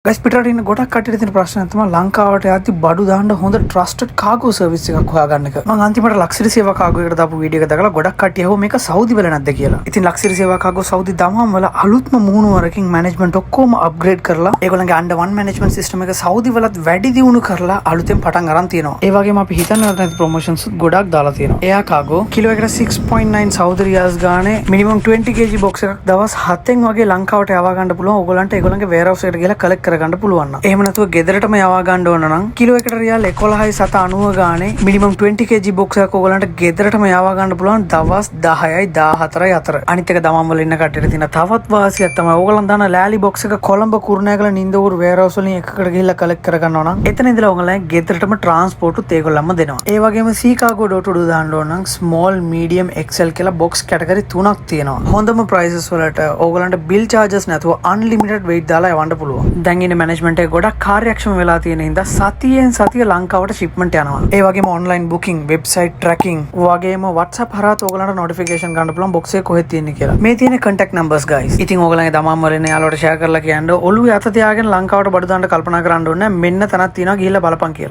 Guys පිටරට ඉන්න ගොඩක් කට්ටියට තියෙන ප්‍රශ්නයක් තමයි ලංකාවට යද්දි බඩු දාන්න හොඳ ට්‍රස්ටඩ් කාගෝ සර්විස් එකක් හොයාගන්න එක. මම අන්තිමට ලක්ෂරි සේවා කාගෝ එකට දාපු වීඩියෝ එක දැකලා ගොඩක් කට්ටිය අහුව මේක සෞදි වල නැද්ද කියලා. ඉතින් ලක්ෂරි සේවා කාගෝ සෞදි දමම් වල අලුත්ම මුහුණුවරකින් මැනේජ්මන්ට් ඔක්කොම අප්ග්‍රේඩ් කරලා ඒගොල්ලන්ගේ අන්ඩර් වන් මැනේජ්මන්ට් සිස්ටම් එක සෞදි වලත් වැඩි දියුණු කරලා අලුතෙන් පටන් අරන් තියෙනවා. ඒ වගේම අපි හිතන්න නැති ප්‍රොමෝෂන්ස් ගොඩක් දාලා තියෙනවා. එයා කාගෝ කිලෝ එකට 6.9 සෞදි රියාල්ස් ගානේ මිනිමම් 20 kg බොක්ස් එකක් දවස් 7න් වගේ ලංකාවට යවා ගන්න පුළුවන්. ඕගොල්ලන්ට ඒගොල්ලන්ගේ වෙයර්හවුස් එකට ගිහලා කලෙක්ට් කරගන්න පුළුවන්. එහෙම නැතුව ගෙදරටම යවා ගන්න ඕන නම් කිලෝ එකට රියාල් 11.90 ගානේ මිනිමම් 20 kg බොක්ස් එකක් ඕගලන්ට ගෙදරටම යවා ගන්න පුළුවන් දවස් 10යි 14යි අතර. අනිත් එක දමම් වල ඉන්න කට්ටියට තියෙන තවත් වාසියක් තමයි ඕගලන් දාන ලෑලි බොක්ස් එක කොළඹ කුරුණෑගල නින්දවුරු වෙයර්හවුස් වලින් එකකට ගිහිල්ලා කලෙක්ට් කර ගන්නවා නම් එතන ඉඳලා ඕගලන් ගෙදරටම ට්‍රාන්ස්පෝර්ට් උත් ඒගොල්ලන්ම දෙනවා. ඒ වගේම සීකාගෝ .ඩු දාන්න ඕන නම් ස්මෝල් මීඩියම් XL කියලා බොක්ස් කැටගරි 3ක් තියෙනවා. හොඳම ප්‍රයිසස් වලට ඕගලන්ට බිල් චාර්ජස් නැතුව අන්ලිමිටඩ් වෙයිට් දාලා යවන්න පුළුවන්. දැන් ඉන්නේ මැනේජ්මන්ට් එක ගොඩක් කාර්යක්ෂම වෙලා තියෙන හින්දා සතියෙන් සතිය ලංකාවට ෂිප්මන්ට් යනවා. ඒ වගේම ඔන්ලයින් බුකින්, වෙබ්සයිට් ට්‍රැකින් වගේම WhatsApp හරහා ඕගලන්ට නොටිෆිකේෂන් ගන්න පුළුවන් බොක්ස් එක කොහෙද තියෙන්නේ කියලා. මේ තියෙන contact numbers guys. ඉතින් ඕගලන්ගේ දමම් වලින් යාළුවට ෂෙයා කරලා කියන්න ඔළුවේ අත තියාගෙන ලංකාවට බඩු දාන්න කල්පනා කරන්න ඕනේ. මෙන්න තනක් තියෙනවා ගිහිල්ලා බලපන් කියලා.